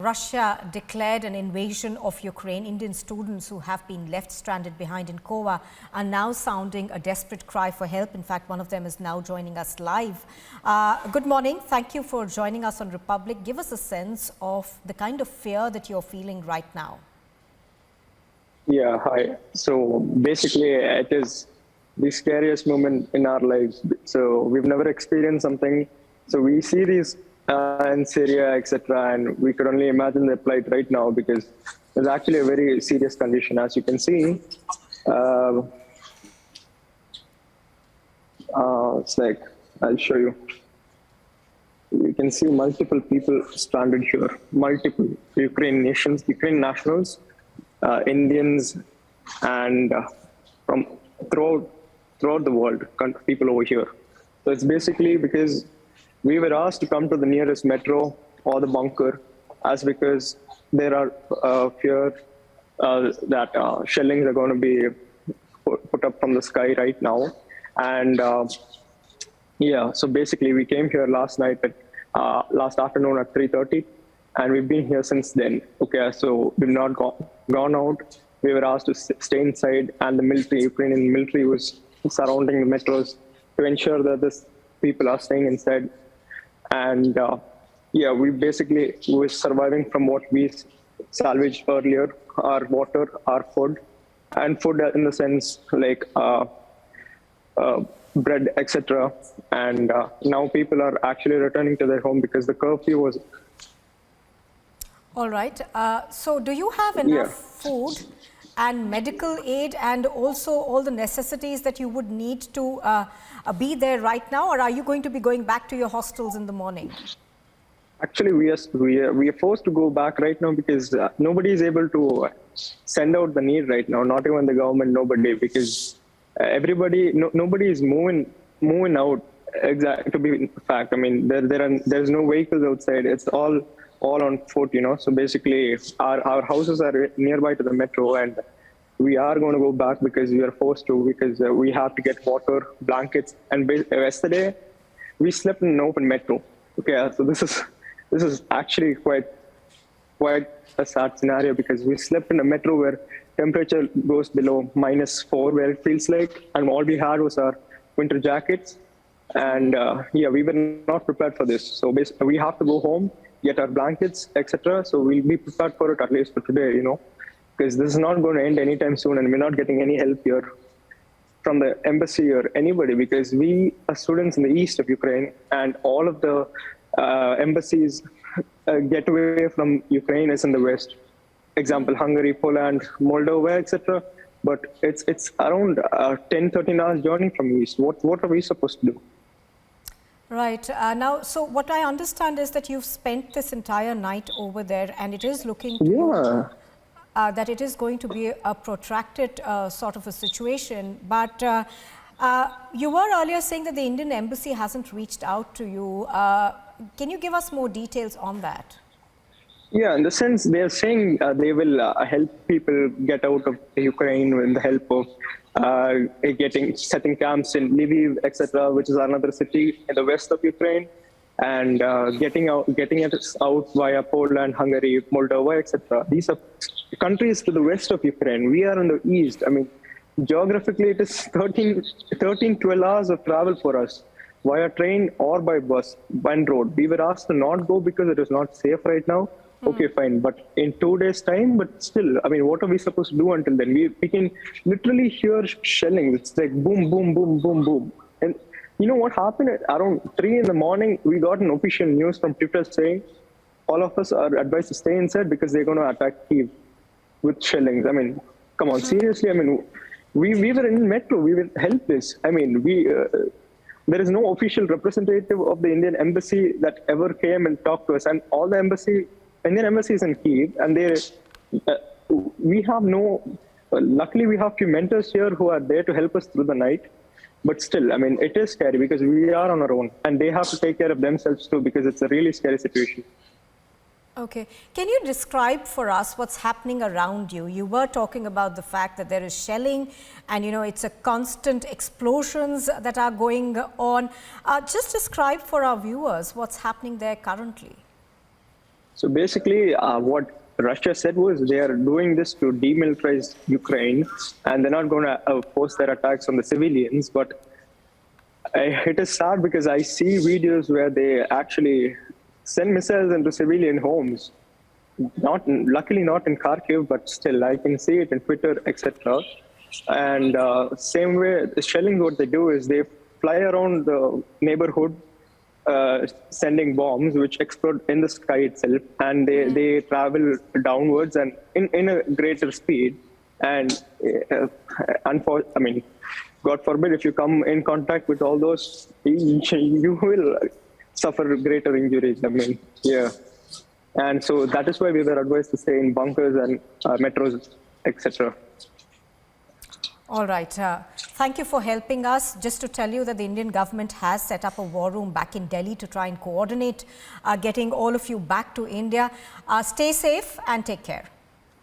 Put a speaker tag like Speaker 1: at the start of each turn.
Speaker 1: Russia declared an invasion of Ukraine. Indian students who have been left stranded behind in Kova are now sounding a desperate cry for help. In fact, one of them is now joining us live. Good morning. Thank you for joining us on Republic. Give us a sense of the kind of fear that you're feeling right now.
Speaker 2: Yeah, hi. So basically, it is the scariest moment in our lives. So we've never experienced something. So we see these in Syria, etc., and we could only imagine their plight right now because it's actually a very serious condition. As you can see, it's like, I'll show you. You can see multiple people stranded here, multiple Ukrainian nationals, Indians, and from throughout the world, people over here. So it's basically because we were asked to come to the nearest metro or the bunker, as because there are fear that shellings are going to be put up from the sky right now. And yeah, so basically we came here last afternoon at 3:30, and we've been here since then. Okay, so we've not gone out. We were asked to stay inside, and the Ukrainian military was surrounding the metros to ensure that these people are staying inside. And yeah, we basically were surviving from what we salvaged earlier, our water, our food, and food in the sense like bread, etc. And now people are actually returning to their home because the curfew was.
Speaker 1: All right. So do you have enough food and medical aid and also all the necessities that you would need to be there right now, or are you going to be going back to your hostels in the morning?
Speaker 2: Actually, we are forced to go back right now because nobody is able to send out the need right now. Not even the government, nobody, because nobody is moving out. Exactly, to be in fact, I mean there's no vehicles outside. It's all on foot, you know. So basically, our houses are nearby to the metro, and we are going to go back because we are forced to, because we have to get water, blankets, and yesterday we slept in an open metro. Okay, so this is actually quite a sad scenario because we slept in a metro where temperature goes below -4, where it feels like, and all we had was our winter jackets, and yeah, we were not prepared for this. So basically, we have to go home, get our blankets, etc. So we'll be prepared for it at least for today, you know, because this is not going to end anytime soon, and we're not getting any help here from the embassy or anybody, because we are students in the east of Ukraine, and all of the embassies get away from Ukraine is in the west. Example, Hungary, Poland, Moldova, etc. But it's around 10-13 hours journey from east. What are we supposed to do?
Speaker 1: Right. Now, so what I understand is that you've spent this entire night over there, and it is looking to that it is going to be a protracted sort of a situation. But you were earlier saying that the Indian embassy hasn't reached out to you. Can you give us more details on that?
Speaker 2: Yeah, in the sense they're saying they will help people get out of Ukraine with the help of setting camps in Lviv, etc., which is another city in the west of Ukraine, and getting it out via Poland, Hungary, Moldova, etc. These are countries to the west of Ukraine. We are in the east. I mean, geographically, it is 12 hours of travel for us via train or by bus, by road. We were asked to not go because it is not safe right now. Okay, fine. But in 2 days' time, but still, I mean, what are we supposed to do until then? We can literally hear shelling. It's like boom, boom, boom, boom, boom. And you know what happened? At around 3 in the morning, we got an official news from Twitter saying all of us are advised to stay inside because they're going to attack Kyiv with shellings. I mean, come on, seriously. I mean, we were in metro. We were helpless. I mean, there is no official representative of the Indian embassy that ever came and talked to us. And all the Indian embassy is in Kyiv, and we have luckily we have few mentors here who are there to help us through the night. But still, I mean, it is scary because we are on our own, and they have to take care of themselves too, because it's a really scary situation.
Speaker 1: Okay. Can you describe for us what's happening around you? You were talking about the fact that there is shelling and, you know, it's a constant explosions that are going on. Just describe for our viewers what's happening there currently.
Speaker 2: So basically, what Russia said was they are doing this to demilitarize Ukraine, and they're not going to force their attacks on the civilians. But it is sad because I see videos where they actually send missiles into civilian homes. Luckily not in Kharkiv, but still I can see it in Twitter, etc. And same way, the shelling, what they do is they fly around the neighborhood, sending bombs which explode in the sky itself, and they travel downwards and in a greater speed. And God forbid, if you come in contact with all those, you will suffer greater injuries. Yeah. And so that is why we were advised to stay in bunkers and metros, etc.
Speaker 1: All right. Thank you for helping us. Just to tell you that the Indian government has set up a war room back in Delhi to try and coordinate getting all of you back to India. Stay safe and take care.